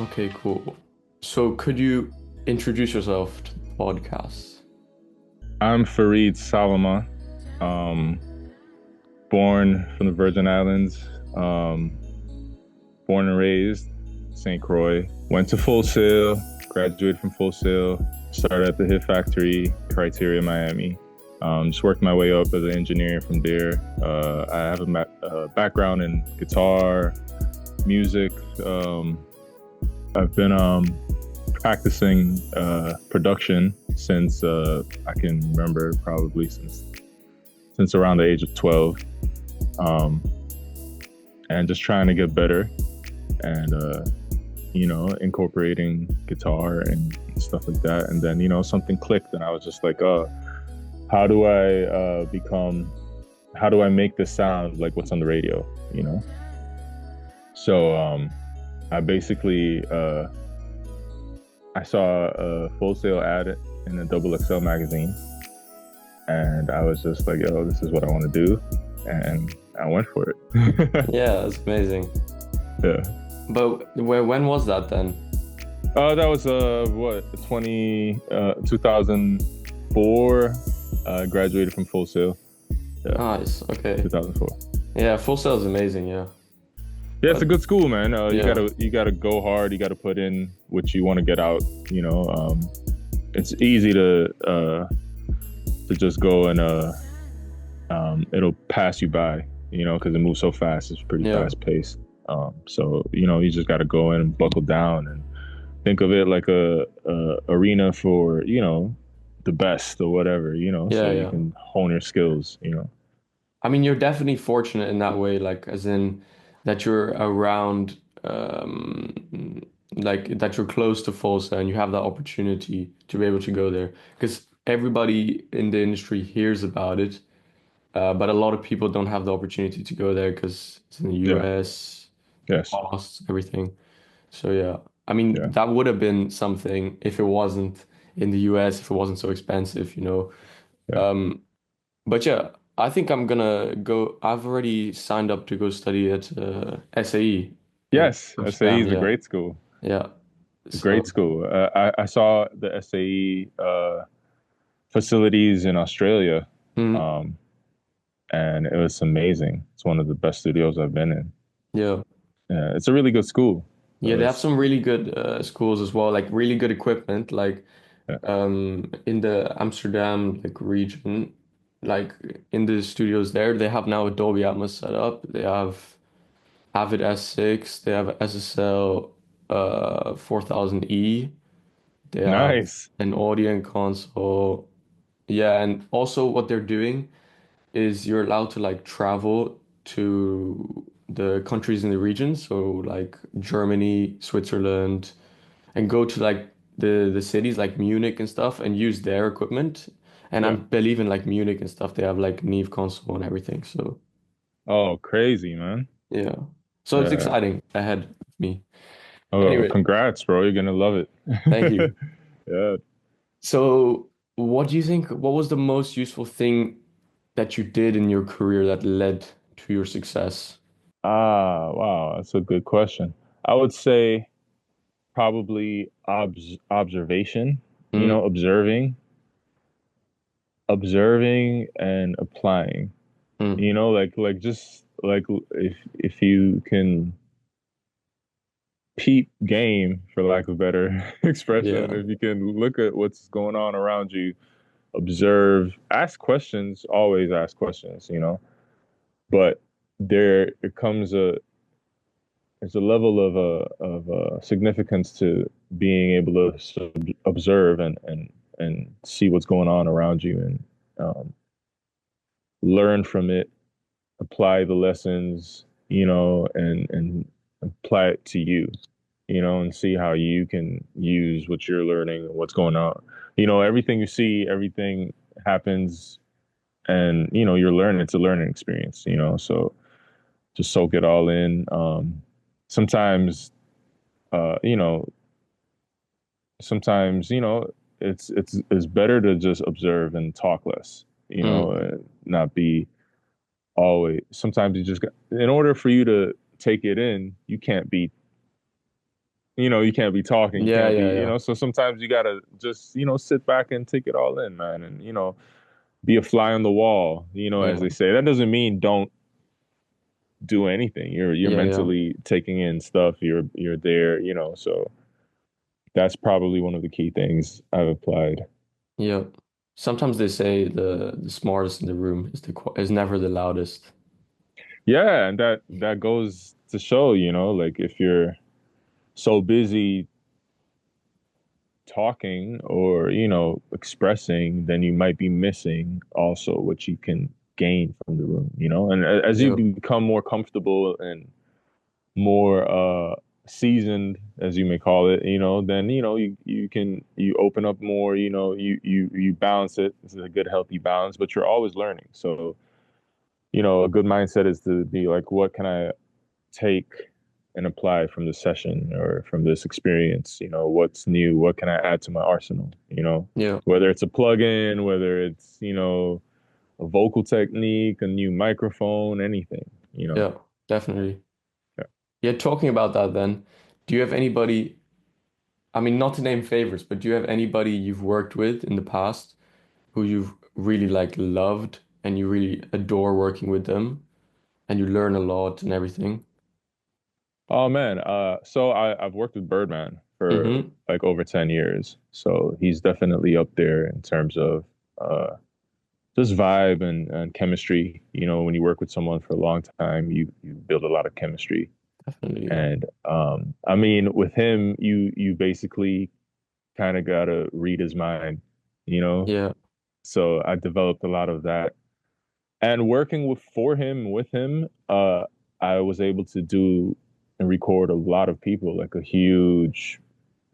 Okay, cool. So could you introduce yourself to the podcast? I'm Fareed Salamah, um, born from the Virgin Islands, born and raised St. Croix. Went to Full Sail, graduated from Full Sail, started at the Hit Factory, Criteria, Miami. Just worked my way up as an engineer from there. I have a background in guitar, music. I've been practicing production since I can remember, probably since around the age of 12, um, and just trying to get better and incorporating guitar and stuff like that. And then something clicked, and I was just like, how do I how do I make this sound like what's on the radio? You know. So I basically I saw a Full Sail ad in a Double XL magazine, and I was just like, "Yo, this is what I want to do," and I went for it. Yeah, that's amazing. Yeah. But when was that then? That was what 2004. Graduated from Full Sail. Yeah, Nice. Okay. 2004. Yeah, Full Sail is amazing. Yeah. Yeah, it's But a good school, man. yeah, You gotta go hard. You gotta put in what you want to get out. It's easy to just go and it'll pass you by, because it moves so fast. It's pretty yeah, fast paced. So you just got to go in and buckle down and think of it like a arena for the best or whatever, so yeah, you yeah. can hone your skills. I mean, you're definitely fortunate in that way, like as in that you're around, like that you're close to Full Sail and you have that opportunity to be able to go there. Because everybody in the industry hears about it. But a lot of people don't have the opportunity to go there because it's in the Yeah. US, the Yes. costs, everything. So yeah, I mean Yeah. that would have been something if it wasn't in the US, if it wasn't so expensive, you know. Yeah. Um, but yeah, I think I'm gonna go. I've already signed up to go study at SAE in Yes. SAE Amsterdam. is a Yeah, great school. yeah. A great So school. I saw the SAE facilities in Australia, mm, um, and it was amazing. It's one of the best studios I've been in. yeah. Yeah, it's a really good school. Yeah, So they have it's some really good schools as well, like really good equipment. Like yeah, in the Amsterdam like region, like in the studios there, they have now a Dolby Atmos set up. They have Avid S6, they have SSL 4000E, they have nice. an audio console. Yeah, and also what they're doing is you're allowed to like travel to the countries in the region, so like Germany, Switzerland, and go to like the cities like Munich and stuff and use their equipment. And I Yeah. believe in like Munich and stuff, they have like Neve console and everything. So Oh, crazy, man. yeah. So it's Yeah. exciting ahead of me. Oh, Anyway, congrats, bro. You're gonna love thank you. it. Yeah. So what do you think, what was the most useful thing that you did in your career that led to your success? Wow, that's a good question. I would say probably observation, Mm, observing and applying. mm, Like just like if you can peep game, for lack of better expression, yeah. if you can look at what's going on around you, observe, ask questions, always ask questions. But there comes there's a level of significance to being able to observe and see what's going on around you and learn from it, apply the lessons, and apply it to you, and see how you can use what you're learning and what's going on. Everything you see, everything happens, and you're learning. It's a learning experience. So just soak it all in. Sometimes, uh, you know, sometimes it's better to just observe and talk less. Mm, And not be always. Sometimes you just got, in order for you to take it in, you can't be You can't be talking, you Yeah, can't be, yeah, yeah. so sometimes you gotta just, sit back and take it all in, man, and be a fly on the wall, as Yeah. they say. That doesn't mean don't do anything. You're Yeah, yeah. mentally taking in stuff. You're there, so that's probably one of the key things I've applied. Yeah. Sometimes they say the smartest in the room is is never the loudest. Yeah, and that goes to show, like if you're so busy talking or, expressing, then you might be missing also what you can gain from the room, And as you Yeah. become more comfortable and more seasoned, as you may call it, then you open up more, you balance it. This is a good healthy balance, but you're always learning. So, a good mindset is to be like, what can I take and apply from this session or from this experience? What's new? What can I add to my arsenal? Yeah. Whether it's a plugin, whether it's, a vocal technique, a new microphone, anything, Yeah. Definitely. Yeah. Yeah, talking about that then, do you have anybody, I mean, not to name favorites, but do you have anybody you've worked with in the past who you've really like loved and you really adore working with them and you learn a lot and everything? Oh man, so I've worked with Birdman for Mm-hmm. like over 10 years. So he's definitely up there in terms of uh just vibe and chemistry. When you work with someone for a long time, you build a lot of chemistry. Definitely, yeah. And I mean with him you basically kind of gotta read his mind, you know? Yeah. So I developed a lot of that. And working with him, I was able to do and record a lot of people, like a huge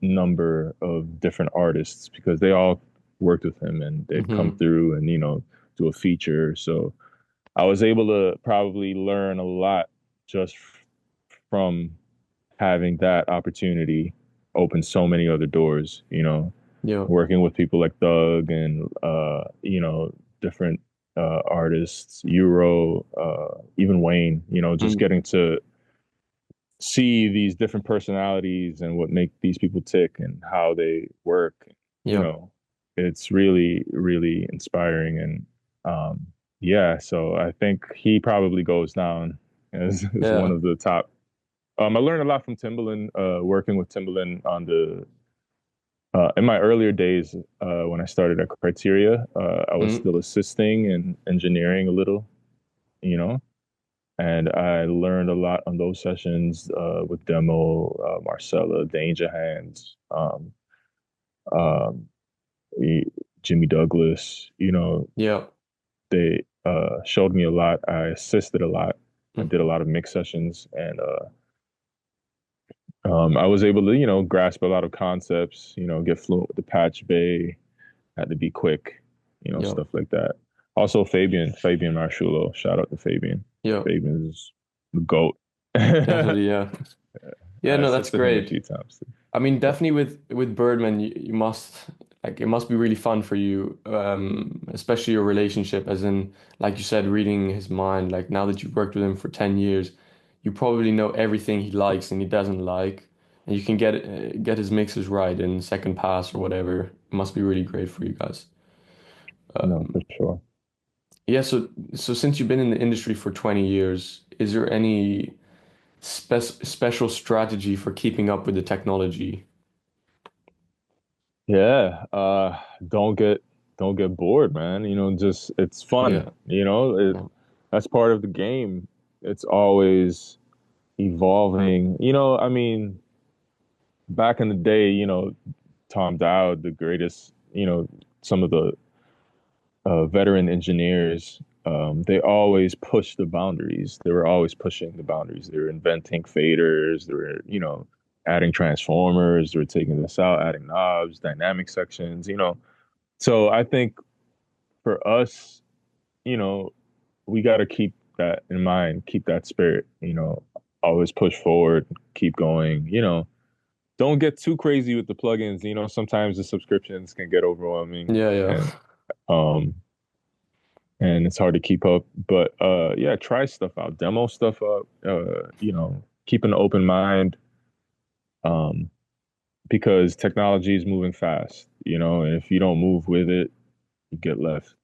number of different artists, because they all worked with him and they'd come Mm-hmm. through and do a feature. So I was able to probably learn a lot just from having that opportunity open so many other doors, Yeah. working with people like Thug and different artists, Euro, even Wayne, just Mm. getting to see these different personalities and what make these people tick and how they work, you Yeah. know, it's really, really inspiring. And yeah, so I think he probably goes down as one Yeah. of the top. I learned a lot from Timbaland, working with Timbaland on the in my earlier days, when I started at Criteria, I was Mm. still assisting and engineering a little, you know, and I learned a lot on those sessions with Demo, Marcella, Danger Hands, um, e- Jimmy Douglas. Yeah. They showed me a lot. I assisted a lot. I did a Mm. lot of mix sessions, and I was able to, grasp a lot of concepts. Get fluent with the patch bay, had to be quick, Yeah. stuff like that. Also, Fabian Marshulo. Shout out to Fabian. Yeah. Fabian is the goat. I Definitely, yeah. Yeah, no, that's assisted him a great. few times. I mean, Yeah. definitely with Birdman, you must like it must be really fun for you, especially your relationship, as in, like you said, reading his mind. Like now that you've worked with him for 10 years, you probably know everything he likes and he doesn't like, and you can get his mixes right in second pass or whatever. It must be really great for you guys. No, Um, for sure. yeah, so since you've been in the industry for 20 years, is there any special strategy for keeping up with the technology? Yeah. Don't get bored, man. Just it's fun. Yeah. It Yeah. that's part of the game. It's always evolving. I mean, back in the day, Tom Dowd, the greatest, some of the veteran engineers, they always push the boundaries. They were always pushing the boundaries. They were inventing faders. They were, adding transformers. They were taking this out, adding knobs, dynamic sections. So I think for us, you know, we got to keep that in mind, keep that spirit, always push forward, keep going, don't get too crazy with the plugins. Sometimes the subscriptions can get overwhelming Yeah, and yeah. um it's hard to keep up. But yeah, try stuff out, demo stuff up, keep an open mind. because technology is moving fast, and if you don't move with it, you get left,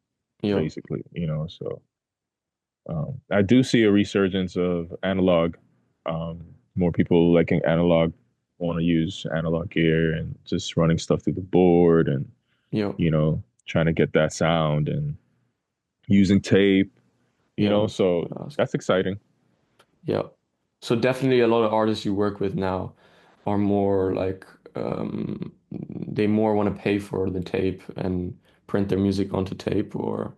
Yeah, basically, so I do see a resurgence of analog. Um, More people liking analog, want to use analog gear and just running stuff through the board and, yeah, trying to get that sound and using tape, yeah. so Ask. that's exciting. Yeah. So definitely a lot of artists you work with now are more like they more want to pay for the tape and print their music onto tape or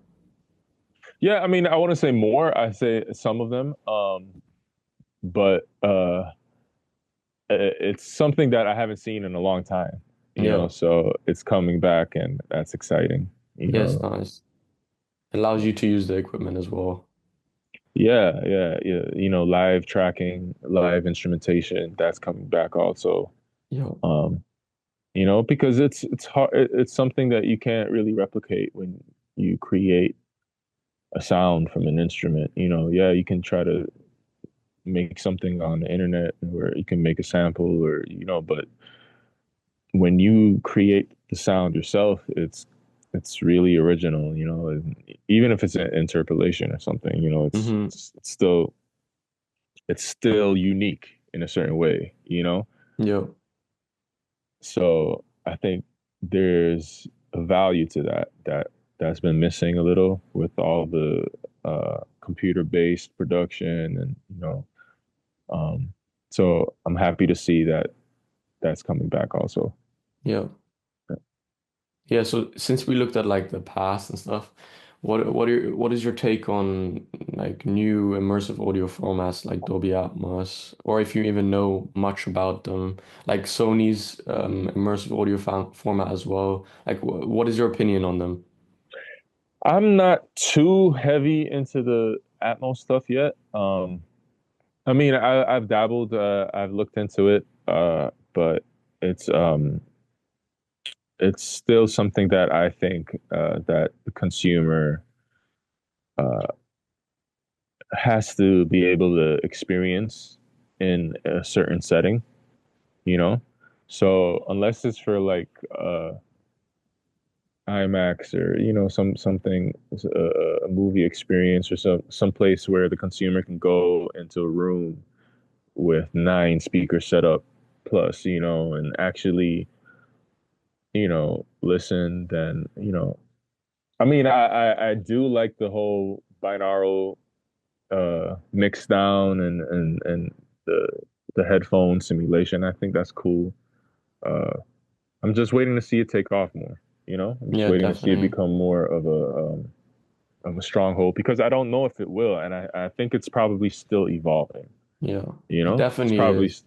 Yeah, I mean, I want to say more. I say some of them, but it's something that I haven't seen in a long time, yeah. so it's coming back and that's exciting, you Yeah, it's know. nice. Allows you to use the equipment as well. Yeah, yeah, yeah. Live tracking, live instrumentation, that's coming back also. Yeah. Um, because it's hard, it's something that you can't really replicate when you create a sound from an instrument. Yeah, you can try to make something on the internet where you can make a sample or but when you create the sound yourself, it's really original, and even if it's an interpolation or something, it's Hmm. it's, it's still it's still unique in a certain way. Yeah. So I think there's a value to that's been missing a little with all the computer-based production and um, so I'm happy to see that that's coming back also. Yeah. Yeah, so since we looked at like the past and stuff, what is your take on like new immersive audio formats like Dolby Atmos, or if you even know much about them, like Sony's immersive audio format as well? Like, what is your opinion on them? I'm not too heavy into the Atmos stuff yet. I mean, I've dabbled, I've looked into it, but it's um, it's still something that I think that the consumer uh, has to be able to experience in a certain setting, you know. So unless it's for like IMAX or something a movie experience or some place where the consumer can go into a room with 9 speakers set up plus and actually listen, then I mean I do like the whole binaural mix down and the the headphone simulation. I think that's cool. uh I'm just waiting to see it take off more. I'm just Yeah, waiting to see it definitely. become more of a stronghold because I don't know if it will, and I think it's probably still evolving. Yeah, it It's definitely probably is.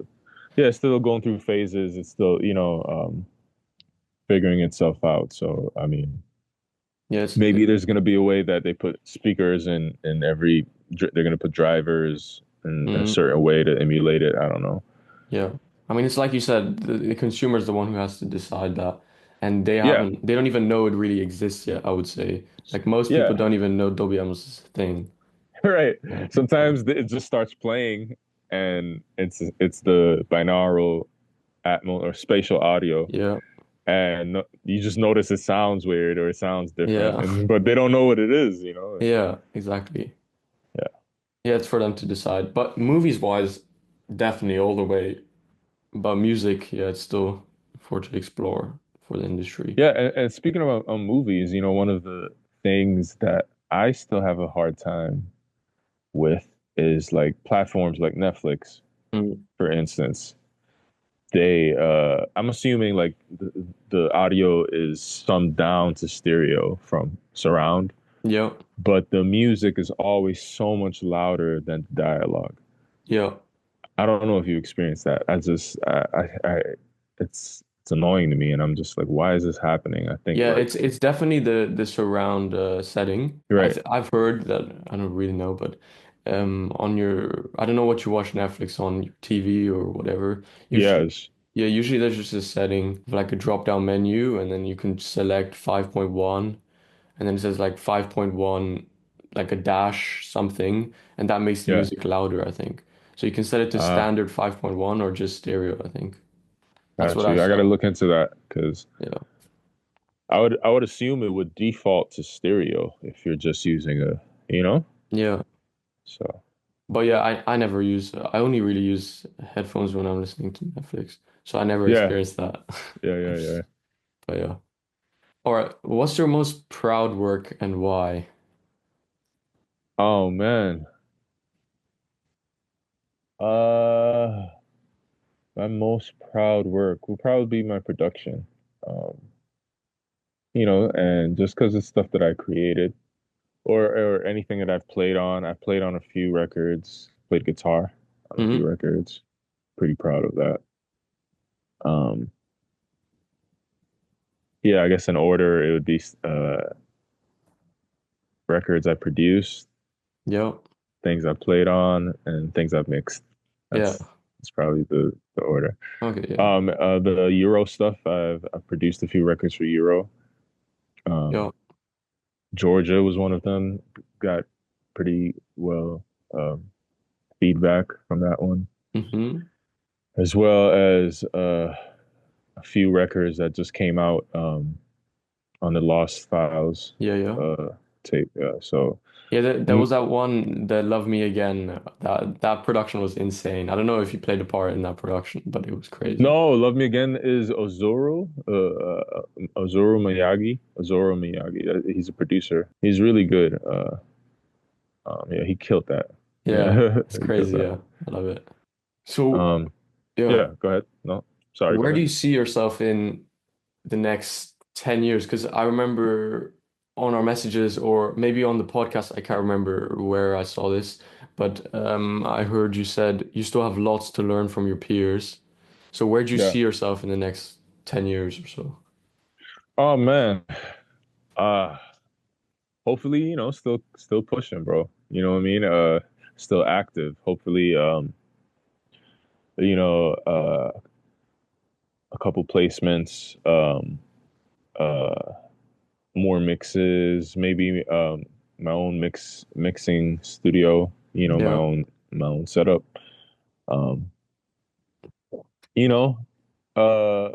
yeah, it's still going through phases. It's still figuring itself out. So I mean, Yeah, maybe there's going to be a way that they put speakers in every. They're going to put drivers in a mhm. certain way to emulate it. I don't know. Yeah. I mean, it's like you said, the consumer is the one who has to decide that. And Yeah, they don't even know it really exists yet, I would say. Like most people yeah, don't even know Dolby Atmos is a thing. right. Yeah. So, Sometimes it just starts playing, and it's the binaural atmo or spatial audio, yeah. and you just notice it sounds weird or it sounds different, Yeah. and but they don't know what it is. Yeah, exactly. Yeah, Yeah, it's for them to decide. But movies wise, definitely all the way. But music, yeah, it's still for to explore for the industry. yeah. And speaking about movies, one of the things that I still have a hard time with is like platforms like Netflix, Mm. for instance. I'm assuming like the audio is summed down to stereo from surround, Yeah. but the music is always so much louder than the dialogue. Yeah. I don't know if you experienced that. It's annoying to me, and I'm just like, why is this happening? I think Yeah, like, it's definitely the surround setting. right, I've heard that I don't really know, but on your I don't know what you watch Netflix on your TV or whatever. Usually, yes, yeah, usually there's just a setting like a drop down menu, and then you can select 5.1, and then it says like 5.1, like a dash something, and that makes the yeah, music louder, I think. So you can set it to uh, standard 5.1 or just stereo, I think. That's what Got I you. I gotta saw. look into that because Yeah. I would assume it would default to stereo if you're just using a, you know? Yeah. So But yeah, I never use, I only really use headphones when I'm listening to Netflix. So I never yeah, experienced that. yeah. But yeah. All right. What's your most proud work and why? Oh man. Uh my most proud work will probably be my production. Um, and just because it's stuff that I created or anything that I've played on. I've played on a few records, played guitar on a few Hmm. records. Pretty proud of that. Um, yeah, I guess in order it would be records I produced, Yeah. things I played on, and things I've mixed. Yeah. That's probably the order. Okay. Yeah. The Euro stuff, I've produced a few records for Euro. Um, Yeah. Georgia was one of them. Got pretty well um, feedback from that one, Hmm. as well as a few records that just came out on the Lost Files Yeah. Yeah. uh, tape. So Yeah. There mm, was that one, that Love Me Again. That production was insane. I don't know if you played a part in that production, but it was crazy. no, Love Me Again is Ozuru Miyagi. He's a producer. He's really good. Yeah, he killed that. Yeah. Yeah, It's he killed crazy. that. Yeah. I love it. So, Um, yeah. yeah, go ahead. No, sorry, go Where do ahead. you see yourself in the next 10 years? Because I remember on our messages or maybe on the podcast, I can't remember where I saw this, but I heard you said you still have lots to learn from your peers. So where do you Yeah. see yourself in the next 10 years or so? Oh man. Uh hopefully, still pushing, bro. You know what I mean? Still active. Hopefully, you know, a couple placements, uh more mixes, maybe my own mixing studio, Yeah, my own setup. Um, you know, uh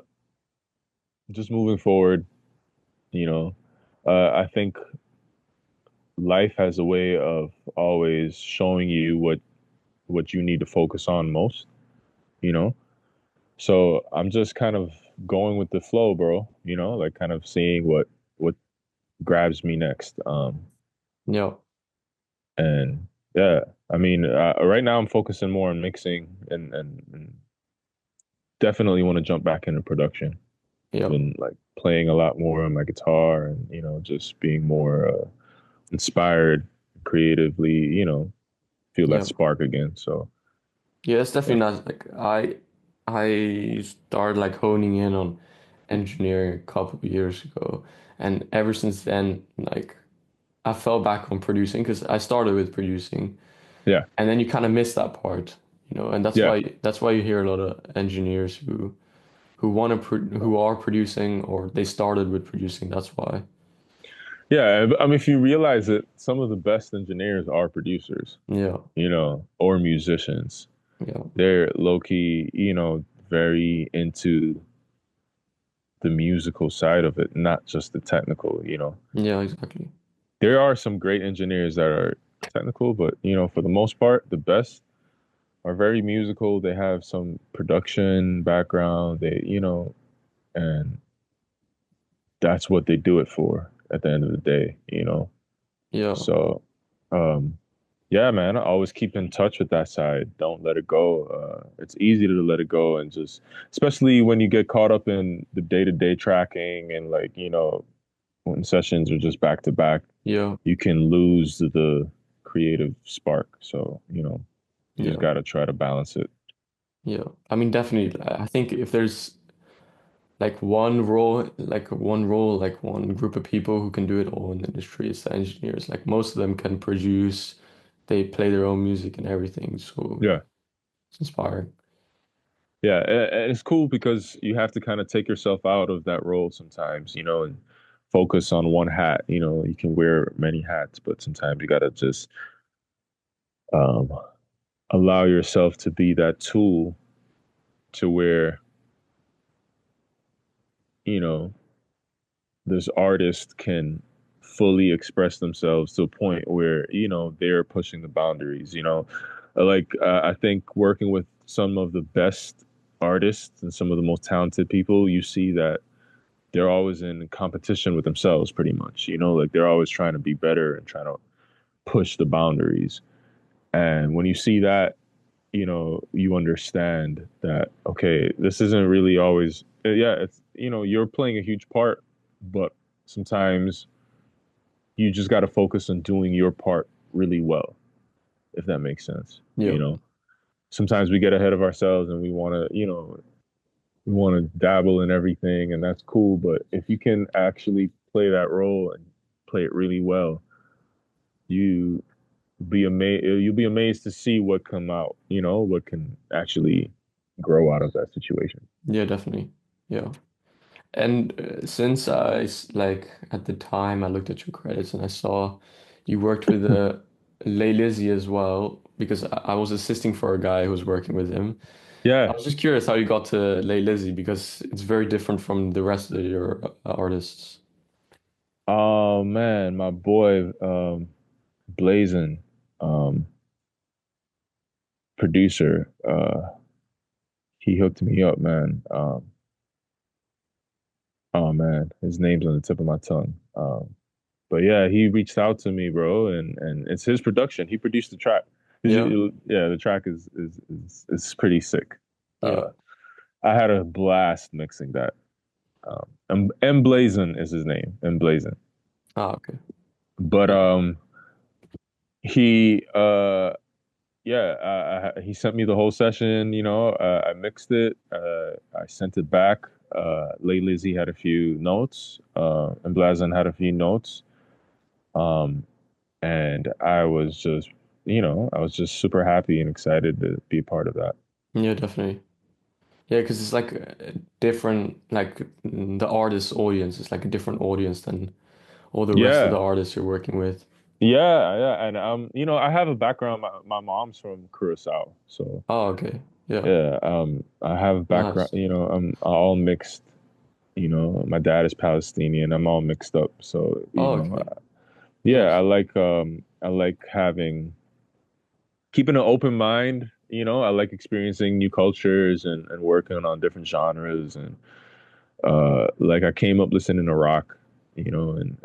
just moving forward, you know, I think life has a way of always showing you what you need to focus on most, you know. So I'm just kind of going with the flow, bro, like kind of seeing what grabs me next. yeah, And yeah, I mean, right now I'm focusing more on mixing and definitely want to jump back into production. yeah, Been like playing a lot more on my guitar and, just being more inspired creatively, feel that yeah. spark again. So Yeah, it's yeah, definitely not like I started like honing in on engineering a couple of years ago, and ever since then, like I fell back on producing because I started with producing. yeah, And then you kind of miss that part, and yeah, that's why you hear a lot of engineers who want to who are producing or they started with producing. That's why. yeah. I mean, if you realize it, some of the best engineers are producers, Yeah, or musicians. yeah, They're low key, very into the musical side of it, not just the technical. yeah, exactly. There are some great engineers that are technical, but for the most part, the best are very musical. They have some production background. And that's what they do it for at the end of the day. Yeah, So, um, yeah, man, I always keep in touch with that side. Don't let it go. It's easy to let it go and just, especially when you get caught up in the day-to-day tracking and like, when sessions are just back to back, yeah, you can lose the creative spark. So, you just yeah, got to try to balance it. yeah. I mean, definitely. I think if there's like one role, like one group of people who can do it all in the industry, it's the engineers. Like most of them can produce, they play their own music and everything. So Yeah. it's inspiring. Yeah. And it's cool because you have to kind of take yourself out of that role sometimes, and focus on one hat. You can wear many hats, but sometimes you got to just um, allow yourself to be that tool to where you know, this artist can fully express themselves to a point where, they're pushing the boundaries, like I think working with some of the best artists and some of the most talented people, you see that they're always in competition with themselves pretty much, like they're always trying to be better and trying to push the boundaries. And when you see that, you understand that, okay, this isn't really always, yeah, it's, you're playing a huge part, but sometimes you just got to focus on doing your part really well, if that makes sense. Yeah. Sometimes we get ahead of ourselves and we want to, we want to dabble in everything, and that's cool. But if you can actually play that role and play it really well, you you'll be amazed to see what come out, what can actually grow out of that situation. Yeah, definitely. Yeah. And since like at the time I looked at your credits and I saw you worked with Lay Lizzy as well because I was assisting for a guy who was working with him. I Yeah. was just curious how you got to Lay Lizzy because it's very different from the rest of your artists. Oh man, my boy Blazin, um producer, he hooked me up, man. Oh man, his name's on the tip of my tongue. But yeah, he reached out to me, bro, and it's his production. He produced the track. Yeah. Yeah, the track is pretty sick. Yeah. I had a blast mixing that. M Blazin is his name, M Blazin. Ah, okay. But Yeah. he yeah, he sent me the whole session. I mixed it. I sent it back. Lay Lizzy had a few notes. And Blazin had a few notes. Um, and I was just super happy and excited to be a part of that. Yeah, definitely. Yeah, because it's like a different, like the artist's audience is like a different audience than all the rest of the Yeah, artists you're working with. yeah, and I have a background. My mom's from Curacao, so Oh, okay. Yeah. yeah, I have a background. Nice. I'm all mixed. My dad is Palestinian. I'm all mixed up, so Oh, okay. yeah, Nice. I like having keeping an open mind. I like experiencing new cultures and working on different genres and like I came up listening to rock, and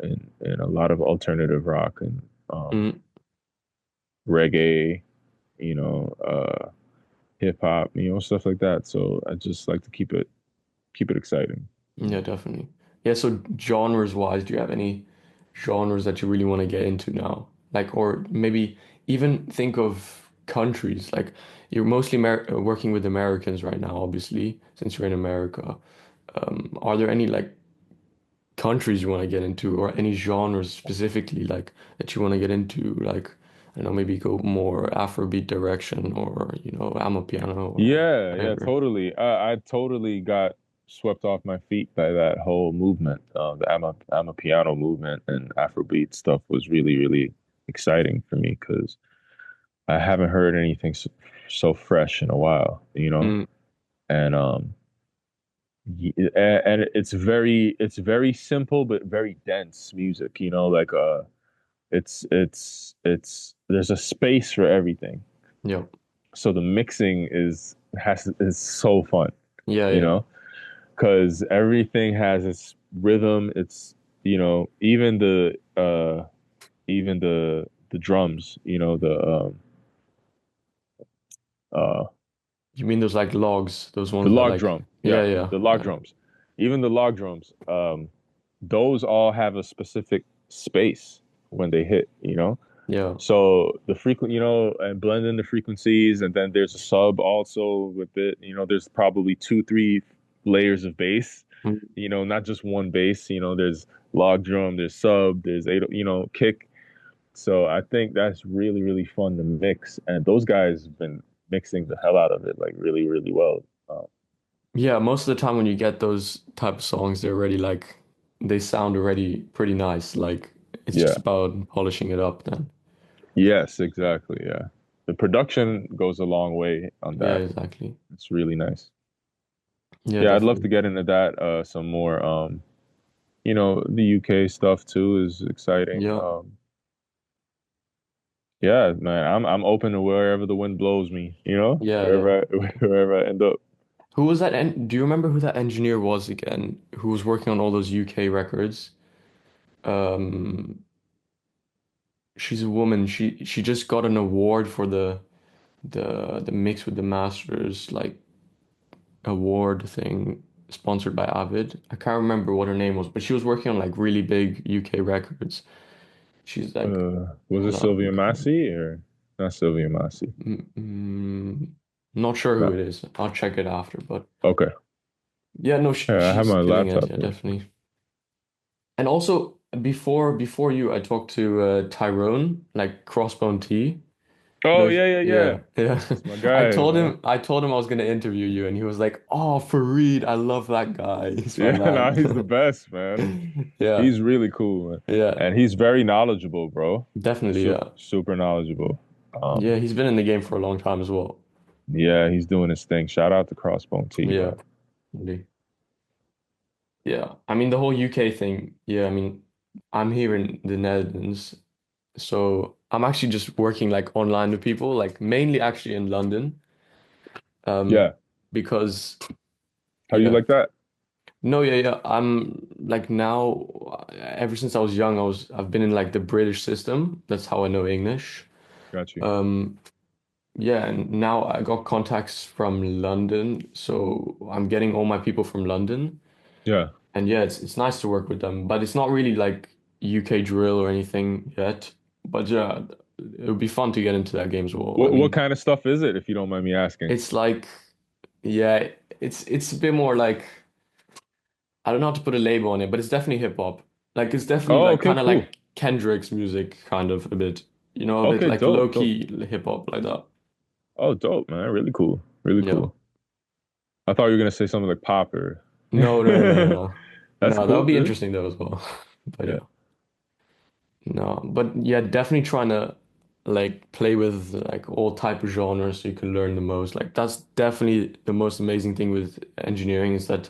a lot of alternative rock and Mm, reggae, you know, uh hip hop, stuff like that. So I just like to keep it exciting. yeah, definitely. Yeah, so genres wise, do you have any genres that you really want to get into now? Like, or maybe even think of countries. Like, you're mostly working with Americans right now, obviously, since you're in America. Are there any like countries you want to get into, or any genres specifically like that you want to get into? Like, I don't know, maybe go more Afrobeat direction, or Amapiano or Yeah, whatever. totally. I totally got swept off my feet by that whole movement. The I'm a piano movement and Afrobeat stuff was really, really exciting for me because I haven't heard anything so fresh in a while, Mm, and and it's very simple but very dense music, like it's there's a space for everything. yeah, So the mixing is so fun, yeah, you yeah. know, because everything has its rhythm. It's even the drums, uh You mean those like logs, those the ones that log like, drum. yeah, Yeah, yeah, the log yeah, drums. Even the log drums, those all have a specific space when they hit. yeah. So the frequent, and blend in the frequencies, and then there's a sub also with it. There's probably two, three layers of bass. Mm. Not just one bass. There's log drum, there's sub, there's eight, kick. So I think that's really, really fun to mix, and those guys have been mixing the hell out of it, like really, really well. Uh, Yeah, most of the time when you get those type of songs, they're already like they sound already pretty nice. Like it's just yeah. about polishing it up then. Yes, exactly. Yeah. The production goes a long way on Yeah, that. exactly. It's really nice. Yeah, Yeah, I'd love to definitely. get into that some more. The UK stuff too is exciting. Yeah, Yeah, man, I'm open to wherever the wind blows me, yeah, yeah. wherever I, wherever I end up. Who was that? Do you remember who that engineer was again? Who was working on all those UK records? Um, she's a woman. She just got an award for the mix with the masters like award thing sponsored by Avid. I can't remember what her name was, but she was working on like really big UK records. She's like, Was it hold on, Sylvia Massey or not Sylvia Massey? mm, mm, not sure who No. it is. I'll check it after, but Okay. yeah, no, Yeah, I have she's my killing it. laptop Yeah, here. definitely. And also before you, I talked to Tyrone, like Crossbone T. Oh Those, yeah, yeah, yeah, yeah. yeah. That's my guy, man. I told him I was gonna interview you, and he was like, "Oh, Fareed, I love that guy. He's my Yeah, no, he's the man." best, man. Yeah, He's really cool, man. yeah, And he's very knowledgeable, bro. definitely, Super, yeah, super knowledgeable. yeah. He's been in the game for a long time as well. Yeah, he's doing his thing. Shout out to Crossbone T, Yeah, man. really. Yeah. I mean, the whole UK thing. Yeah, I mean, I'm here in the Netherlands, so I'm actually just working like online with people, like mainly actually in London, Yeah. because How you yeah. like that? No, yeah, yeah. I'm like now, ever since I was young, I've been in like the British system. That's how I know English. Got you. Um, yeah, and now I got contacts from London, so I'm getting all my people from London. Yeah. And yeah, it's nice to work with them, but it's not really like UK drill or anything yet. But yeah, it would be fun to get into that game as well. I What mean, kind of stuff is it, if you don't mind me asking? it's like yeah, it's a bit more like. I don't know how to put a label on it, but it's definitely hip hop. Like it's definitely Oh, like okay, kind of cool. like Kendrick's music, kind of a bit, a bit Okay, like dope, low dope. key hip hop like that. Oh, dope, man. Really cool. Really Yeah. cool. I thought you were gonna say something like pop or No, no, no, no, no. That's No, that cool, would be dude. interesting though as well. But Yeah. yeah, no, but yeah, definitely trying to like play with like all type of genres so you can learn the most. Like that's definitely the most amazing thing with engineering is that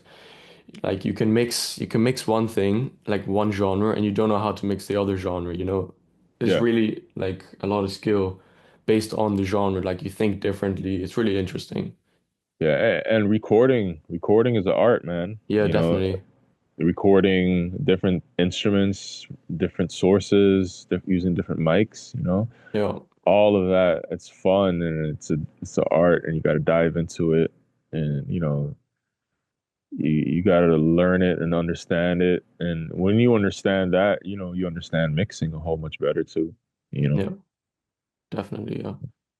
like you can mix one thing, like one genre, and you don't know how to mix the other genre, you know? It's Yeah. really like a lot of skill based on the genre. Like you think differently. It's really interesting. Yeah. And recording is an art, man. Yeah, definitely. Recording different instruments, different sources, using different mics, Yeah. all of that. It's fun and it's an art and you got to dive into it and you got to learn it and understand it. And when you understand that, you understand mixing a whole much better too. You know, Yeah, definitely. Yeah.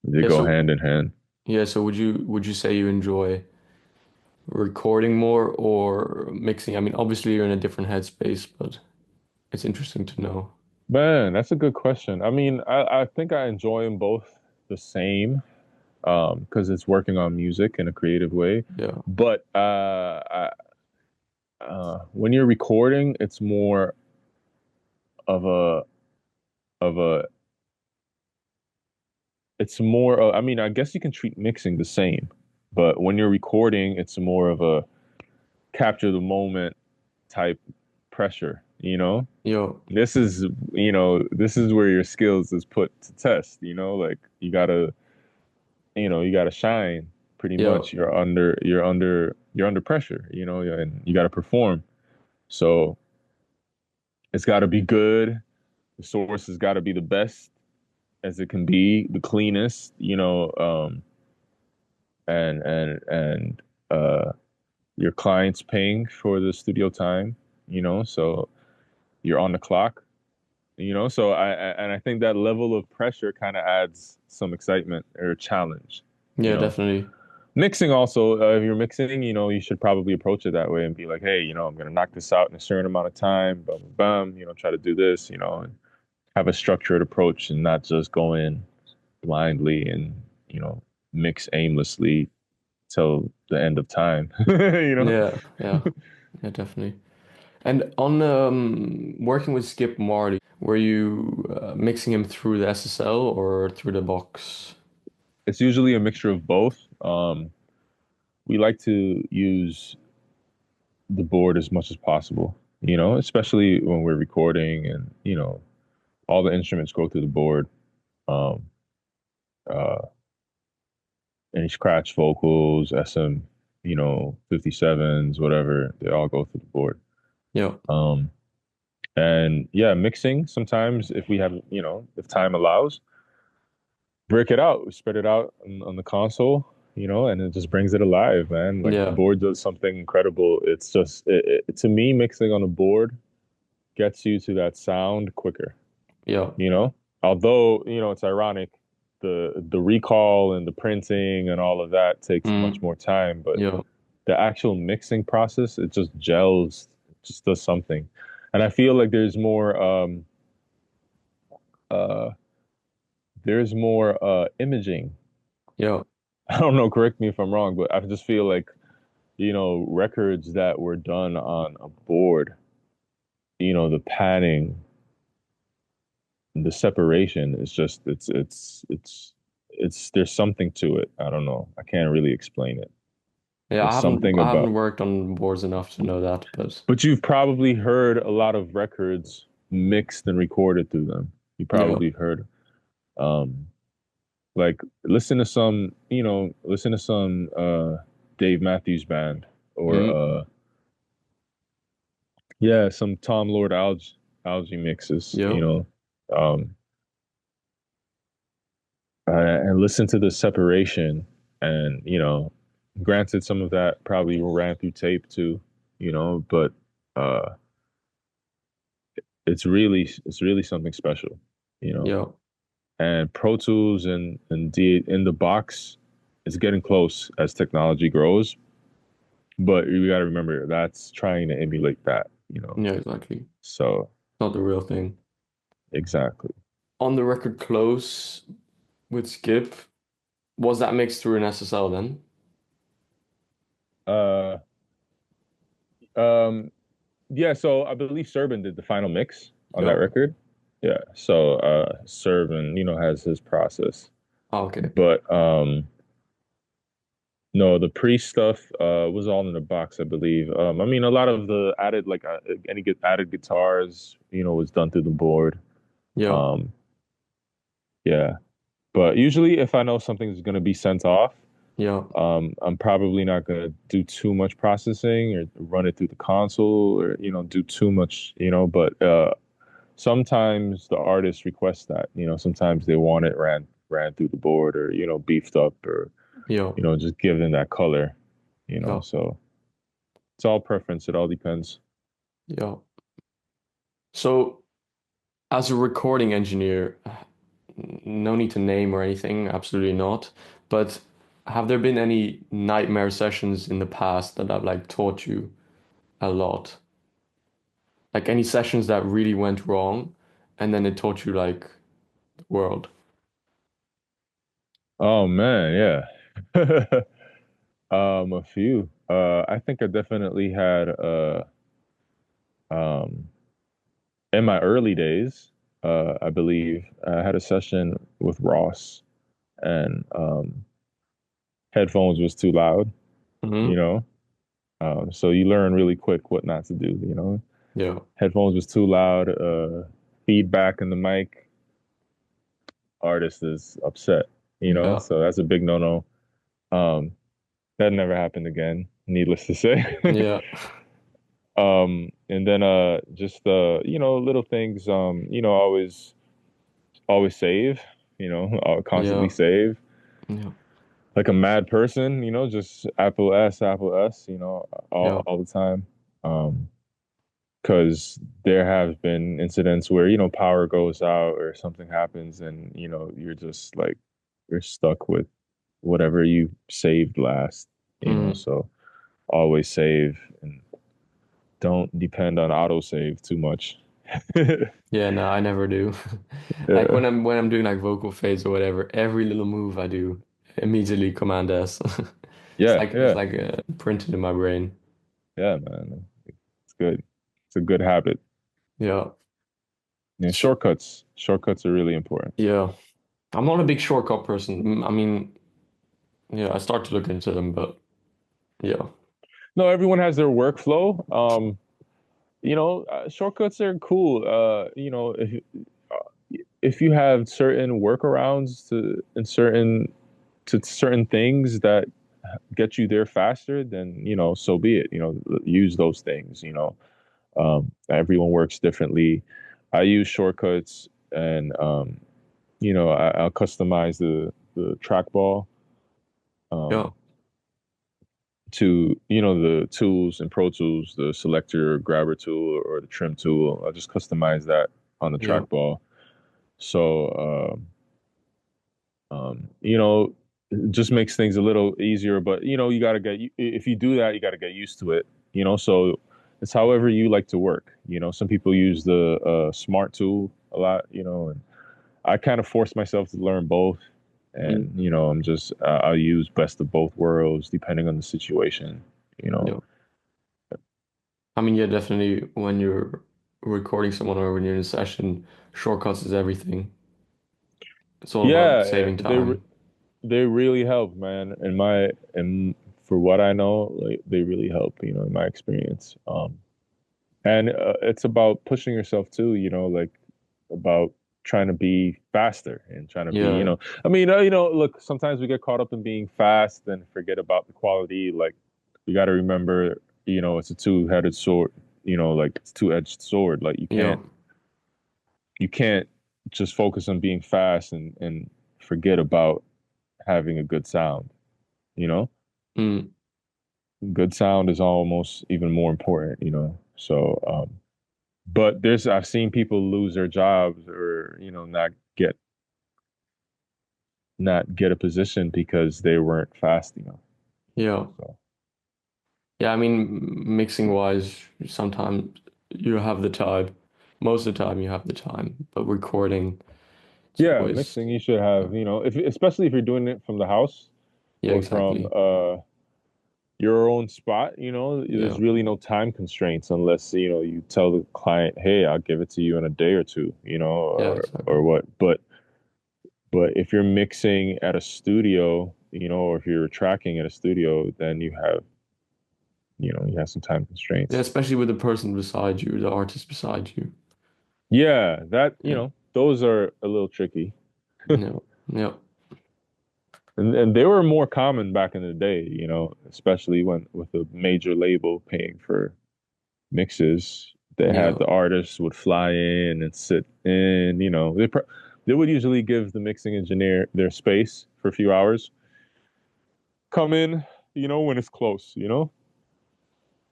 they Yeah, go so hand in hand. yeah, so would you say you enjoy recording more or mixing? I mean, obviously you're in a different headspace, but it's interesting to know. Man, that's a good question. I mean, I think I enjoy them both the same because it's working on music in a creative way. Yeah. But when you're recording, it's more of of a it's more I mean, I guess you can treat mixing the same, but when you're recording, it's more of a capture the moment type pressure, Yo. this is where your skills is put to test, like you gotta shine pretty much. Yo. You're under pressure, and you gotta perform. So it's gotta be good. The source has gotta be the best as it can be, the cleanest, and your client's paying for the studio time, so you're on the clock, so and I think that level of pressure kind of adds some excitement or challenge, you Yeah, know. definitely. Mixing also, if you're mixing, you should probably approach it that way and be like, hey, I'm gonna knock this out in a certain amount of time, bum, bum, bum, try to do this, and have a structured approach and not just go in blindly and, you know, mix aimlessly till the end of time, you know? Yeah, yeah, yeah, definitely. And on working with Skip Marley, were you mixing him through the SSL or through the box? It's usually a mixture of both. We like to use the board as much as possible, you know, especially when we're recording and, all the instruments go through the board. Um, uh, any scratch vocals, SM, 57s, whatever, they all go through the board. Yeah. Um, and yeah, mixing sometimes if we have, if time allows, break it out, we spread it out on the console, and it just brings it alive, man. Like the Yeah. board does something incredible. It's just, to me, mixing on a board gets you to that sound quicker, Yeah. you know? Although, it's ironic, the recall and the printing and all of that takes much Mm. more time, but Yeah. the actual mixing process, it just gels, it just does something. And I feel like uh there's more imaging. Yeah. I don't know, correct me if I'm wrong, but I just feel like, records that were done on a board, the padding, the separation is just it's there's something to it. I don't know. I can't really explain it. Yeah. There's something I about, haven't worked on boards enough to know that, but but you've probably heard a lot of records mixed and recorded through them. You yeah. probably heard, um, like listen to some Dave Matthews Band, or Mm. yeah, some Tom Lord Algae mixes, Yeah. um, and listen to the separation. And, granted, some of that probably ran through tape too, but uh, it's really something special, you know. Yeah. And Pro Tools and D in the box is getting close as technology grows, but you got to remember that's trying to emulate that. Yeah. Exactly. So Not the real thing. exactly. On the record Close with Skip, was that mixed through an SSL then? Uh, um, Yeah, so I believe Serban did the final mix on that Yeah. record. Yeah, so Serban, has his process. Oh, okay. But no, the pre stuff was all in the box, I believe. I mean, a lot of the added, like, any added guitars, was done through the board. Yeah. Um, yeah, but usually if I know something's gonna be sent off, Yeah. I'm probably not gonna do too much processing or run it through the console, or do too much, but sometimes the artists request that, sometimes they want it ran through the board, or beefed up, or Yeah. just give them that color, Yeah. so it's all preference, it all depends. Yeah. So, as a recording engineer, no need to name or anything, absolutely not. But have there been any nightmare sessions in the past that have like taught you a lot? Like any sessions that really went wrong and then it taught you like the world? Oh man, yeah. A few. I think I definitely had um in my early days, I believe I had a session with Ross, and headphones was too loud, you Hmm. know. So you learn really quick what not to do. Yeah. Headphones was too loud, feedback in the mic, artist is upset. Yeah. So that's a big no-no. Um, that never happened again, needless to say. Yeah. And then just little things, always save, constantly Yeah. save. Yeah. Like a mad person, just Apple S, Yeah. all the time. Um, because there have been incidents where power goes out or something happens, and you're just like you're stuck with whatever you saved last. Mm. So always save, and don't depend on autosave too much. Yeah, no, I never do. Like Yeah, when I'm doing like vocal fades or whatever, every little move I do, immediately Command S. yeah, It's yeah, like printed in my brain. yeah, man. It's good. It's a good habit. Yeah. And So, shortcuts are really important. yeah. I'm not a big shortcut person. I mean, yeah, I start to look into them, but yeah. No, everyone has their workflow. Shortcuts are cool. If you have certain workarounds to certain things that get you there faster, then so be it. Use those things. Everyone works differently. I use shortcuts, and I'll customize the trackball Yeah, um, to the tools and Pro Tools, the selector grabber tool or the trim tool. I'll just customize that on the yeah, trackball. So it just makes things a little easier. But you got to if you do that, you got to get used to it. So it's however you like to work. Some people use the smart tool a lot. And I kind of forced myself to learn both. mm, And I'm just I'll use best of both worlds depending on the situation. You know. yeah. I mean, yeah, definitely when you're recording someone or when you're in a session, shortcuts is everything. It's all about Yeah, saving time. they really help, man. And for what I know, like they really help. In my experience. And it's about pushing yourself too, like about trying to be faster and trying to be, Yeah, I mean, look, sometimes we get caught up in being fast and forget about the quality. Like, we got to remember, it's a two-headed sword, like it's two-edged sword. Like, yeah, you can't just focus on being fast and forget about having a good sound, you know? mm, Good sound is almost even more important, So, but I've seen people lose their jobs or not get a position because they weren't fast enough. yeah. So Yeah, I mean, mixing wise, sometimes you have the time. Most of the time you have the time, but recording, it's yeah, always, mixing you should have, if especially if you're doing it from the house yeah, or from exactly. your own spot, Yeah, there's really no time constraints unless you tell the client, hey, I'll give it to you in a day or two, yeah, or exactly. what. But if you're mixing at a studio, or if you're tracking at a studio, then you have some time Yeah, constraints. especially with the person beside you, the artist beside you. Yeah, Yeah, those are a little tricky. yeah, yeah, And they were more common back in the day, especially when with a major label paying for mixes. They had yeah, the artists would fly in and sit in, they would usually give the mixing engineer their space for a few hours, come in, when it's close,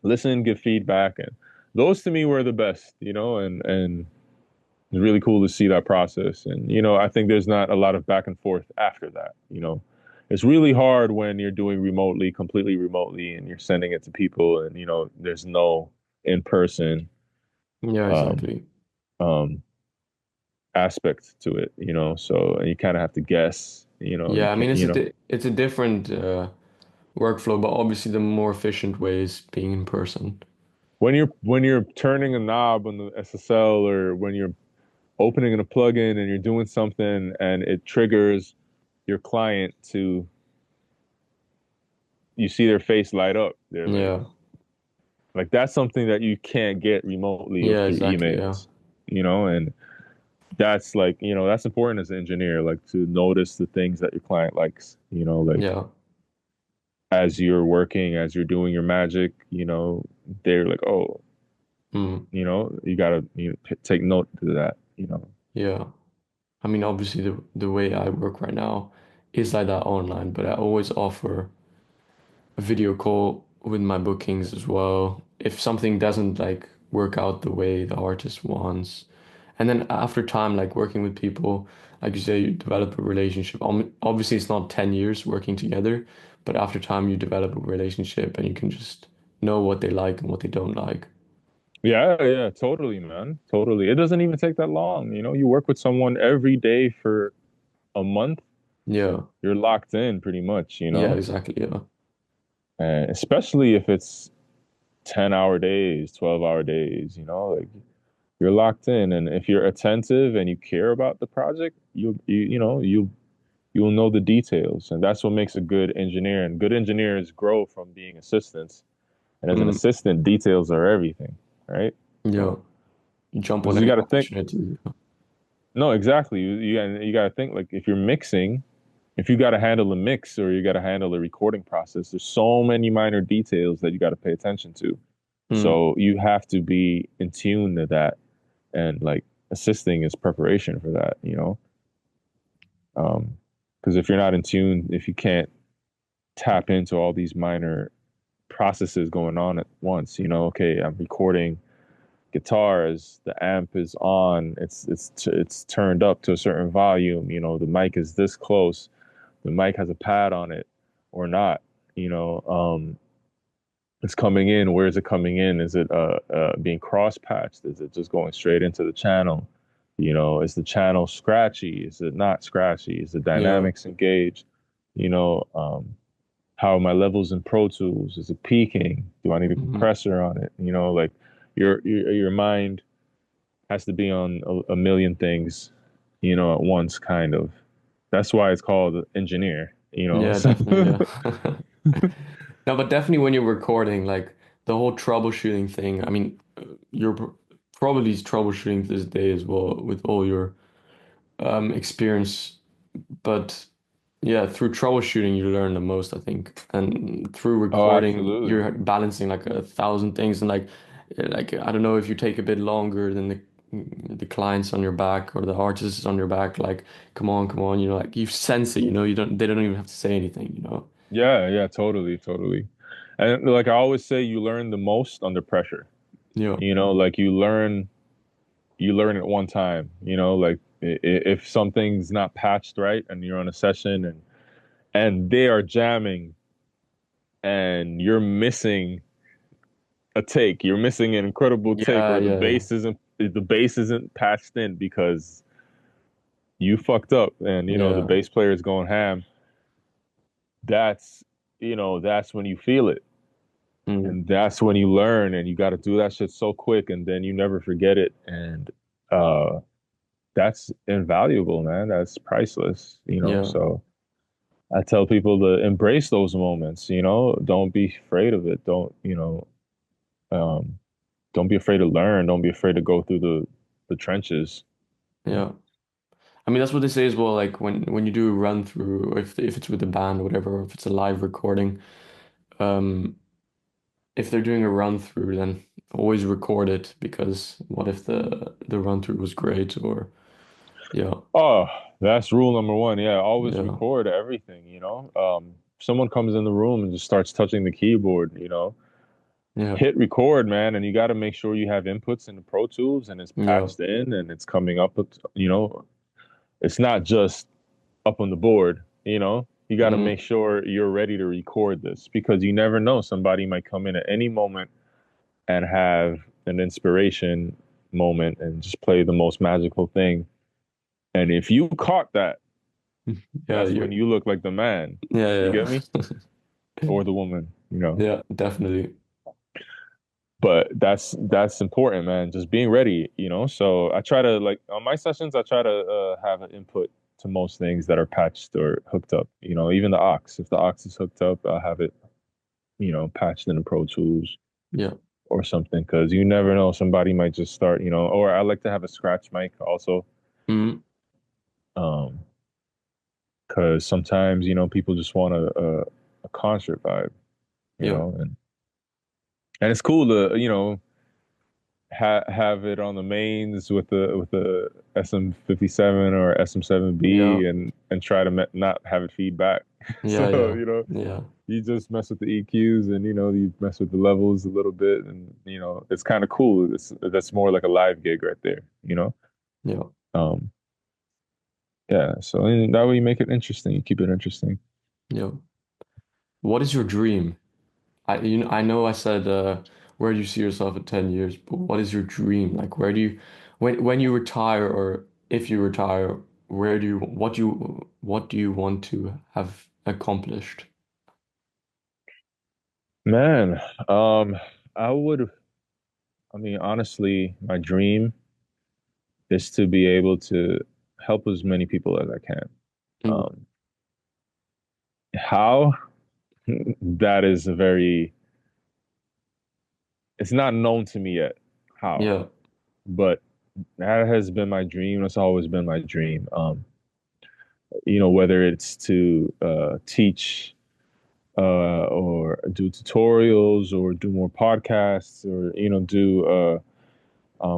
listen, give feedback, and those to me were the best, and it's really cool to see that process. And, I think there's not a lot of back and forth after that. It's really hard when you're doing remotely, completely remotely, and you're sending it to people and, there's no in person yeah, um, exactly. um, aspect to it, so and you kind of have to guess, you Yeah, I mean, can't, it's a different workflow, but obviously the more efficient way is being in person. when you're turning a knob on the SSL or when you're opening a plugin and you're doing something and it triggers your client to you see their face light up. They're Yeah, like that's something that you can't get remotely or yeah, through exactly. Yeah, emails, and that's like, that's important as an engineer, like to notice the things that your client likes, like yeah, as you're working, as you're doing your magic, they're like, oh, mm, you gotta take note to that, yeah. I mean, obviously the way I work right now is like that online, but I always offer a video call with my bookings as well. If something doesn't like work out the way the artist wants. And then after time, like working with people, like you say, you develop a relationship. Obviously, it's not 10 years working together, but after time, you develop a relationship and you can just know what they like and what they don't like. Yeah, yeah, totally, man. Totally. It doesn't even take that long. You work with someone every day for a month, Yeah. you're locked in pretty much, Yeah, exactly. Yeah. and especially if it's 10-hour days, 12-hour days, like you're locked in. And if you're attentive and you care about the project, you'll know the details. And that's what makes a good engineer. And good engineers grow from being assistants And as an Mm, assistant, details are everything, right? yeah. So, You jump on because you any got to think, opportunity. no, exactly. You got to think like if you're mixing, if you got to handle a mix or you got to handle a recording process, there's so many minor details that you got to pay attention to. Mm, So you have to be in tune to that, and like assisting is preparation for that, you know? Because if you're not in tune, if you can't tap into all these minor processes going on at once, you know, okay, I'm recording guitars, the amp is on, it's turned up to a certain volume, you know, the mic is this close, the mic has a pad on it or not, you know, it's coming in. Where is it coming in? Is it being cross patched? Is it just going straight into the channel? You know, is the channel scratchy? Is it not scratchy? Is the yeah. dynamics engaged? You know, how are my levels in Pro Tools? Is it peaking? Do I need a Mm, compressor on it? You know, like your mind has to be on a million things, you know, at once, kind of. That's why it's called engineer, you know. yeah, So, definitely. Yeah. No, but definitely when you're recording, like the whole troubleshooting thing. I mean, you're probably troubleshooting this day as well with all your experience. But yeah, through troubleshooting, you learn the most, I think. And through oh, recording, absolutely. you're balancing like a thousand things. And like I don't know if you take a bit longer than the clients on your back or the artists on your back. Like, come on, you know, like you sense it. You know, you don't. They don't even have to say anything. You know. Yeah, yeah, totally, totally. And like I always say, you learn the most under pressure. Yeah. You know, like you learn it one time. You know, like if something's not patched right and you're on a session and they are jamming and you're missing a take, you're missing an incredible take, Yeah. or Yeah. the bass isn't patched in because you fucked up, and you know the Yeah. bass player is going ham. That's you know that's when you feel it. Mm, And that's when you learn, and you got to do that shit so quick, and then you never forget it. And uh, that's invaluable, man. That's priceless, you know. yeah. So I tell people to embrace those moments, you know. Don't be afraid of it. Um, don't be afraid to learn. Don't be afraid to go through the trenches. Yeah. I mean, that's what they say as well. Like when you do a run through, if it's with a band or whatever, or if it's a live recording, um, if they're doing a run through, then always record it because what if the run through was great or yeah, Oh, that's rule number one. Yeah, always yeah, record everything, you know. Someone comes in the room and just starts touching the keyboard, you know, yeah, hit record, man, and you got to make sure you have inputs in the Pro Tools and it's yeah, patched in and it's coming up, you know, it's not just up on the board, you know. You got to mm, make sure you're ready to record this because you never know. Somebody might come in at any moment and have an inspiration moment and just play the most magical thing. And if you caught that, yeah, that's when you look like the man. You yeah, get me? yeah, Or the woman, you know. yeah, definitely, But that's important, man. Just being ready, you know. So I try to like on my sessions, I try to have an input to most things that are patched or hooked up. You know, even the aux. If the aux is hooked up, I'll have it, you know, patched in the Pro Tools yeah, or something. Because you never know, somebody might just start, you know. Or I like to have a scratch mic also. mm, Um, because sometimes you know people just want a concert vibe, you yeah, know, and it's cool to you know have it on the mains with the SM57 or yeah, SM7B and try to not have it feedback. So yeah, yeah, you know yeah, you just mess with the EQs and you know you mess with the levels a little bit and you know it's kind of cool. That's more like a live gig right there. You know, yeah, um, yeah. So and that way you make it interesting. You keep it interesting. yeah. What is your dream? I know I said where do you see yourself in 10 years, but what is your dream? Like where do you when you retire or if you retire, where do you what do you want to have accomplished? Man, um, I would. I mean, honestly, my dream is to be able to help as many people as I can. Mm, Um, how? That is a very it's not known to me yet how, Yeah. but that has been my dream. It's always been my dream. Whether it's to teach or do tutorials or do more podcasts or do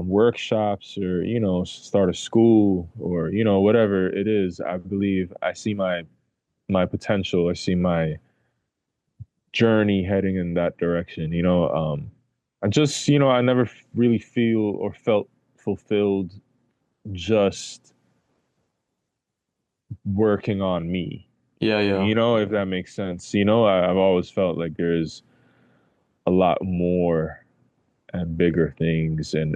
workshops or start a school or whatever it is. I believe I see my potential. I see my journey heading in that direction. I just I never really feel or felt fulfilled just working on me. Yeah, yeah. If that makes sense. I've always felt like there's a lot more and bigger things and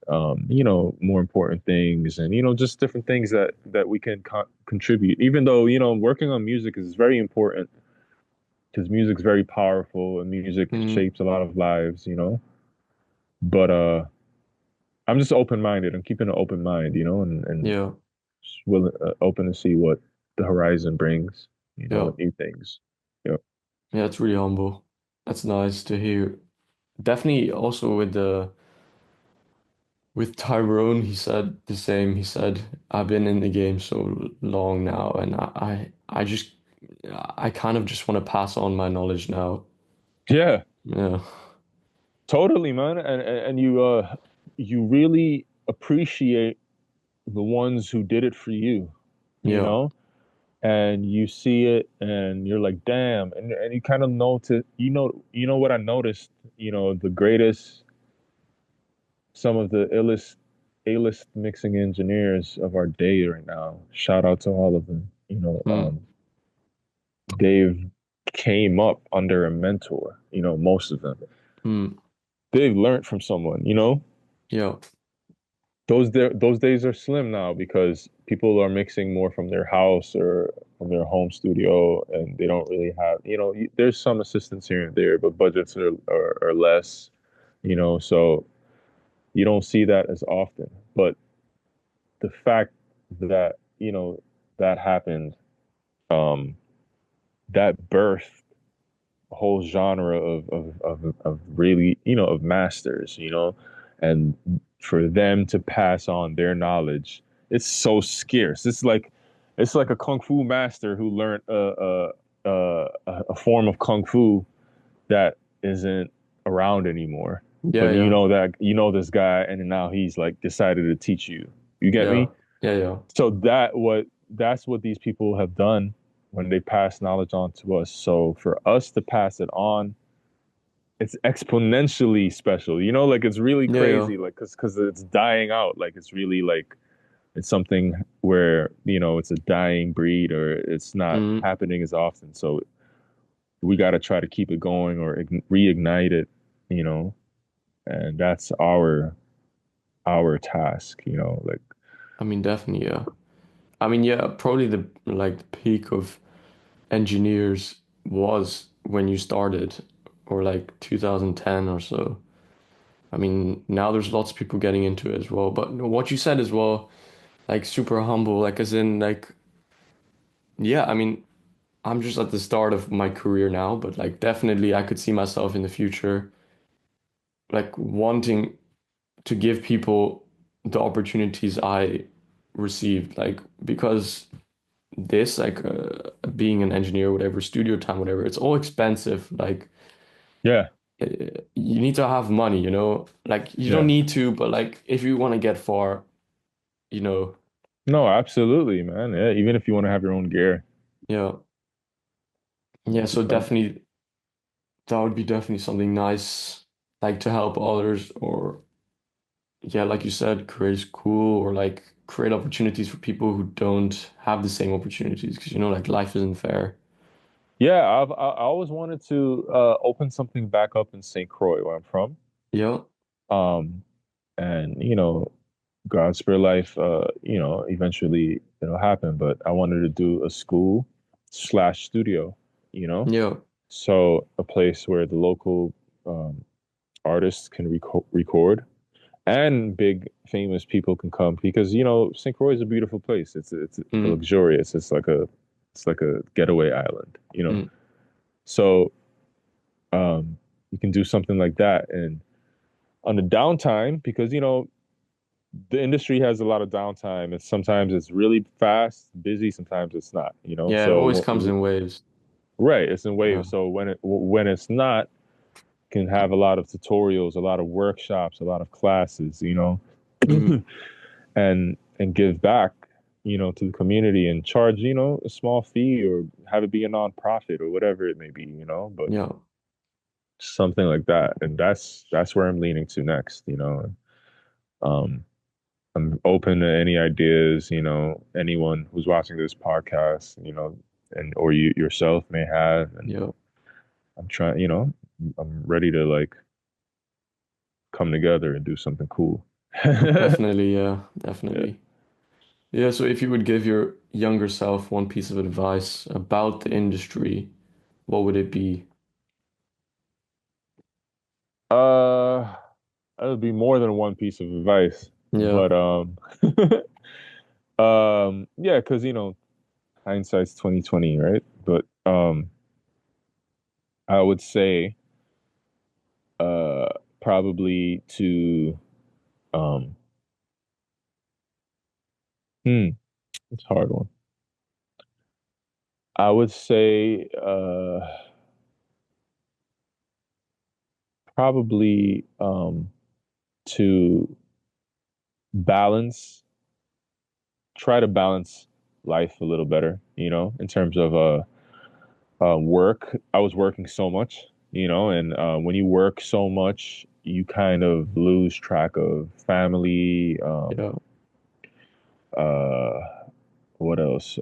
more important things and just different things that we can contribute, even though working on music is very important because music's very powerful and music Mm, shapes a lot of lives, but I'm just open-minded. I'm keeping an open mind, and yeah. just willing, open to see what the horizon brings, Yeah. with new things. Yeah. Yeah, it's really humble. That's nice to hear. Definitely also with Tyrone, he said the same. He said, I've been in the game so long now, and I kind of just want to pass on my knowledge now. Yeah, Yeah. totally, man. And you really appreciate the ones who did it for you, you Yeah. know? And you see it and you're like, damn. And you kind of know what I noticed, the greatest, some of the illest A-list mixing engineers of our day right now. Shout out to all of them. Mm, They've came up under a mentor, most of them. mm, They've learned from someone. yeah. Those days are slim now because people are mixing more from their house or from their home studio, and they don't really have, there's some assistance here and there, but budgets are less, so you don't see that as often. But the fact that, that happened, um, that birthed a whole genre of really, of masters, and for them to pass on their knowledge, it's so scarce. It's like a kung fu master who learned a form of kung fu that isn't around anymore. Yeah, But yeah. that this guy, and now he's like decided to teach you. You get Yeah. me? Yeah, yeah. So that's what these people have done when they pass knowledge on to us. So for us to pass it on, it's exponentially special. Like it's really Yeah, yeah. crazy, like because it's dying out. Like it's really like it's something where it's a dying breed or it's not Mm, happening as often. So we got to try to keep it going or reignite it. You know, and that's our task. Like I mean, definitely, yeah. I mean, yeah, probably the peak of engineers was when you started, or like 2010 or so. I mean, now there's lots of people getting into it as well. But what you said as well, like super humble, like as in like, yeah, I mean, I'm just at the start of my career now, but like definitely I could see myself in the future, like wanting to give people the opportunities I received, like because this, like being an engineer, whatever, studio time, whatever, it's all expensive. Like yeah, uh, you need to have money, Like you don't yeah. need to, but like if you want to get far, you know, No, absolutely, man. Yeah, even if you want to have your own gear, yeah, yeah. So definitely that would be definitely something nice, like to help others, or yeah, like you said, create school or like create opportunities for people who don't have the same opportunities because like life isn't fair. Yeah, I always wanted to open something back up in St. Croix, where I'm from. Yeah, Um, and God's spare life, eventually it'll happen. But I wanted to do a school slash studio, you know, yeah, so a place where the local um, artists can record and big famous people can come because St. Croix is a beautiful place. It's mm, luxurious. It's like a getaway island. mm, So. Um, you can do something like that. And on the downtime, because the industry has a lot of downtime, and sometimes it's really fast, busy, sometimes it's not, Yeah, it always So comes in waves. right, it's in Yeah. waves. So when it's not, can have a lot of tutorials, a lot of workshops, a lot of classes, Mm, and give back, to the community and charge, a small fee or have it be a nonprofit or whatever it may be, but yeah, something like that. And that's where I'm leaning to next, Um, I'm open to any ideas, anyone who's watching this podcast, and or you yourself may have, and yeah. I'm trying, I'm ready to like come together and do something cool. Definitely, yeah, Yeah. definitely. Yeah, so if you would give your younger self one piece of advice about the industry, what would it be? Uh, that would be more than one piece of advice, Yeah, but yeah, because hindsight's 2020, right? But I would say uh probably to um hmm, it's a hard one. I would say probably to balance, try to balance life a little better, in terms of work. I was working so much, and when you work so much, you kind of lose track of family, yeah, uh, what else?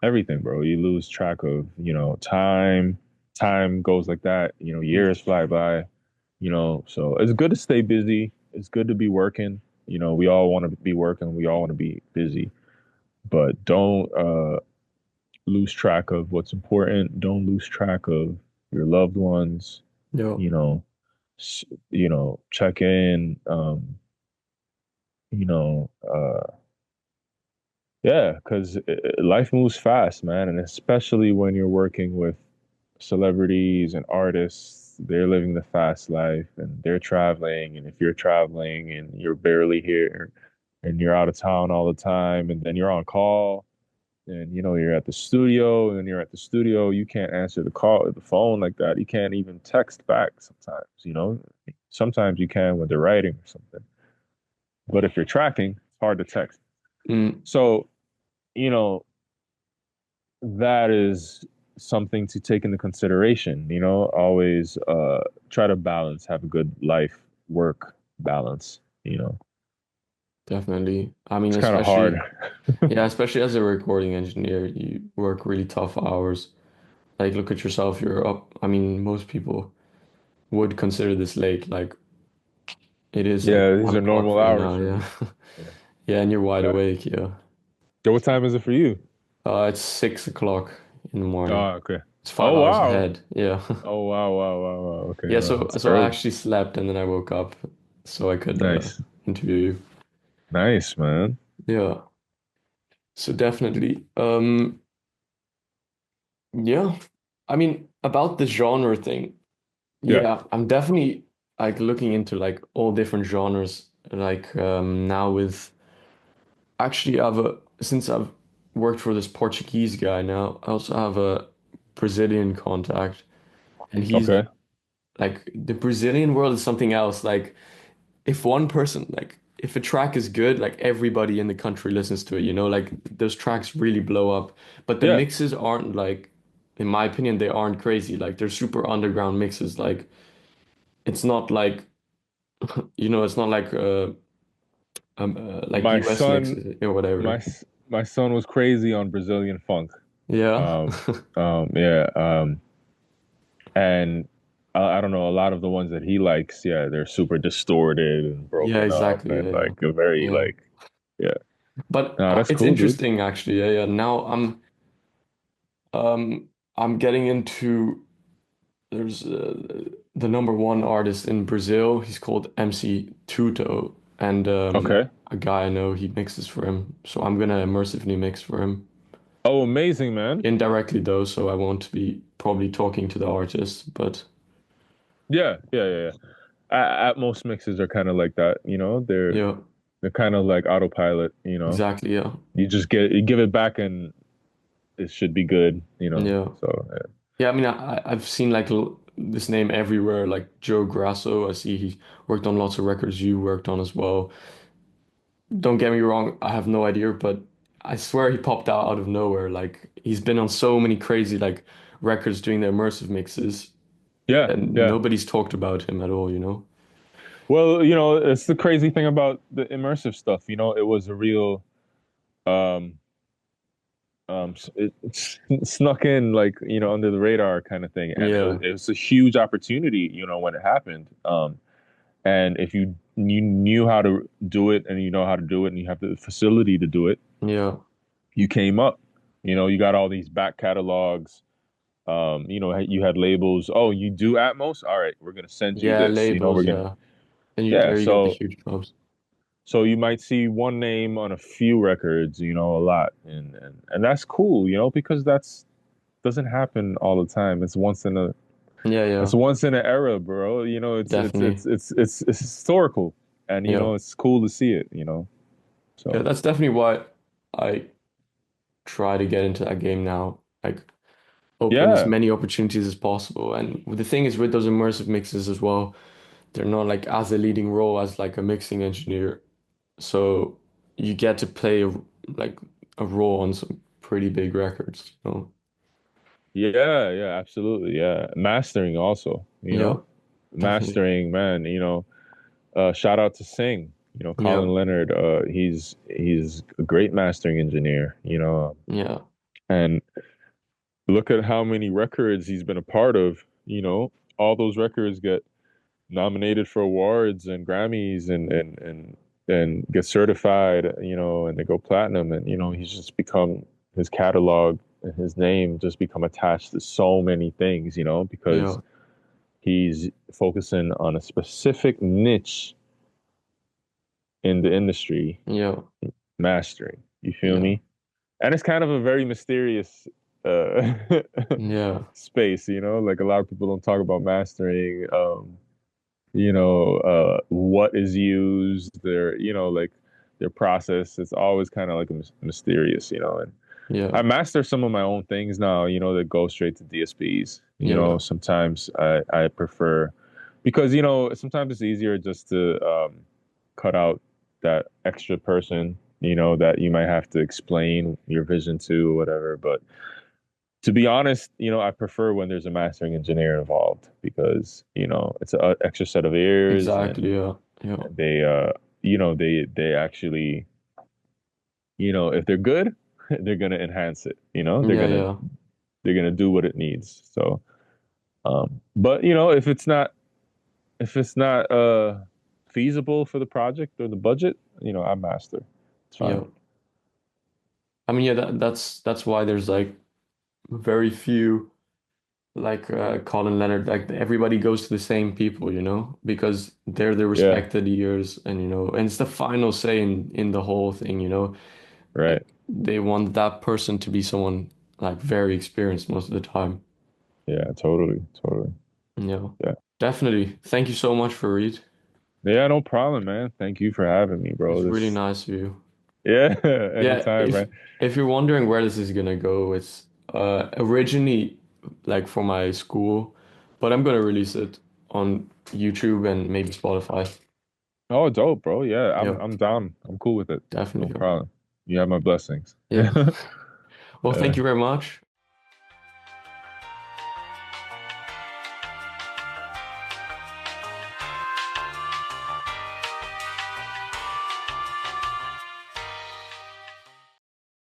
Everything, bro. You lose track of, time. Time goes like that, mm, years fly by, so it's good to stay busy. It's good to be working. We all want to be working. We all want to be busy, but don't lose track of what's important. Don't lose track of your loved ones. yeah, You know, check in. You know, yeah, because life moves fast, man, and especially when you're working with celebrities and artists, they're living the fast life and they're traveling. And if you're traveling and you're barely here and you're out of town all the time, and then you're on call and you're at the studio, and then you're at the studio, you can't answer the phone like that. You can't even text back sometimes, Sometimes you can when they're writing or something. But if you're tracking, it's hard to text. mm, So, you know, that is something to take into consideration, always try to balance, have a good life work balance, definitely. I mean, it's kind of hard. yeah, especially as a recording engineer, you work really tough hours. Like, look at yourself, you're up. I mean, most people would consider this late. Like, it is like Yeah, these one are o'clock normal for you hours now, for yeah. me. Yeah, Yeah, and you're wide exactly. awake, yeah. So what time is it for you? It's 6 o'clock in the morning. Oh, okay. It's five Oh, hours wow. ahead. Yeah. Oh, wow, wow, wow, wow. Okay, Yeah, no, so it's so I early. actually slept and then I woke up so I could Nice. interview you. Nice, man. Yeah. So definitely. Yeah. I mean, about the genre thing, Yeah. yeah, I'm definitely like looking into like all different genres. Like now with actually I've a since I've worked for this Portuguese guy now, I also have a Brazilian contact and he's Okay. like the Brazilian world is something else. Like if one person like if a track is good, like everybody in the country listens to it, like those tracks really blow up. But the Yeah. mixes aren't like, in my opinion, they aren't crazy. Like they're super underground mixes. Like it's not like it's not like My US son, mixes or whatever. my son was crazy on Brazilian funk. Yeah. Um, yeah. And I don't know, a lot of the ones that he likes, yeah, they're super distorted and Yeah, broken up exactly. and Yeah, like a very yeah. like, yeah. But No, that's it's cool, dude. interesting actually. Yeah, yeah. Now I'm getting into there's the number one artist in Brazil. He's called MC Tuto, and Okay. a guy I know he mixes for him. So I'm gonna immersively mix for him Oh, amazing, man. indirectly though, so I won't be probably talking to the artist. But Yeah, yeah, yeah, yeah. At most mixes are kind of like that, you know. Yeah, They're kind of like autopilot, you know. exactly. Yeah, You give it back and it should be good, you know. yeah, So yeah. I mean, I've seen like this name everywhere, like Joe Grasso. I see he worked on lots of records you worked on as well. Don't get me wrong, I have no idea, but I swear he popped out of nowhere. Like he's been on so many crazy like records doing the immersive mixes, yeah, and yeah. nobody's talked about him at all, you know? Well, you know, it's the crazy thing about the immersive stuff. You know, it was a real um it snuck in like you know under the radar kind of thing, and Yeah, it was a huge opportunity. You know, when it happened. And if you knew how to do it, and you know how to do it, and you have the facility to do it, yeah, you came up. You know, you got all these back catalogs. You know, you had labels. Oh, you do Atmos? All right, we're gonna send you yeah, this. You know, labels, we're gonna yeah. And you yeah. there you get the huge jobs. So you might see one name on a few records, you know, a lot, and that's cool, you know, because that's doesn't happen all the time. Yeah, It's yeah, once in an era, bro. You know, definitely. it's historical, and you Yeah. know, it's cool to see it. You know, Yeah, so that's definitely why I try to get into that game now. Like open as yeah, many opportunities as possible. And the thing is with those immersive mixes as well, they're not like as a leading role as like a mixing engineer. So you get to play like a role on some pretty big records, you know? yeah, yeah, absolutely, yeah. Mastering also, you Yeah, know, definitely. mastering, man. You know, shout out to Sing. You know, Yeah, Colin Leonard. He's a great mastering engineer. You know, yeah, and look at how many records he's been a part of. You know, all those records get nominated for awards and Grammys and get certified, you know, and they go platinum. And, you know, he's just become his catalog and his name just become attached to so many things, you know, because yeah, he's focusing on a specific niche in the industry, yeah, mastering. You feel yeah, me? And it's kind of a very mysterious uh yeah, space, you know, like a lot of people don't talk about mastering. You know, what is used, you know, like their process. It's always kind of like mysterious, you know. And yeah, I master some of my own things now, you know, that go straight to DSPs. You yeah, know, yeah, sometimes I prefer because, you know, sometimes it's easier just to cut out that extra person, you know, that you might have to explain your vision to or whatever. But to be honest, you know, I prefer when there's a mastering engineer involved because, you know, it's an extra set of ears exactly. Yeah, yeah, and you know, they actually, you know, if they're good, they're going to enhance it, you know, yeah, yeah, they're going to do what it needs. So, but you know, if it's not feasible for the project or the budget, you know, I master. It's fine. yeah. I mean, yeah, that's why there's like very few like Colin Leonard. Like everybody goes to the same people, you know, because they're the Yeah, respected ears, and you know, and it's the final say in the whole thing, you know. right. Like they want that person to be someone like very experienced most of the time. Yeah, totally, totally. Yeah, Yeah. definitely. Thank you so much for Reed. Yeah, no problem, man. Thank you for having me, It bro. was really This, nice of you. yeah, Yeah, anytime, man. if you're wondering where this is gonna go, it's originally like for my school, but I'm gonna release it on YouTube and maybe Spotify. Oh, dope, bro. Yeah, Yeah, I'm down. I'm cool with it. No definitely. problem. You have my blessings. Yeah. Well, thank Yeah. you very much.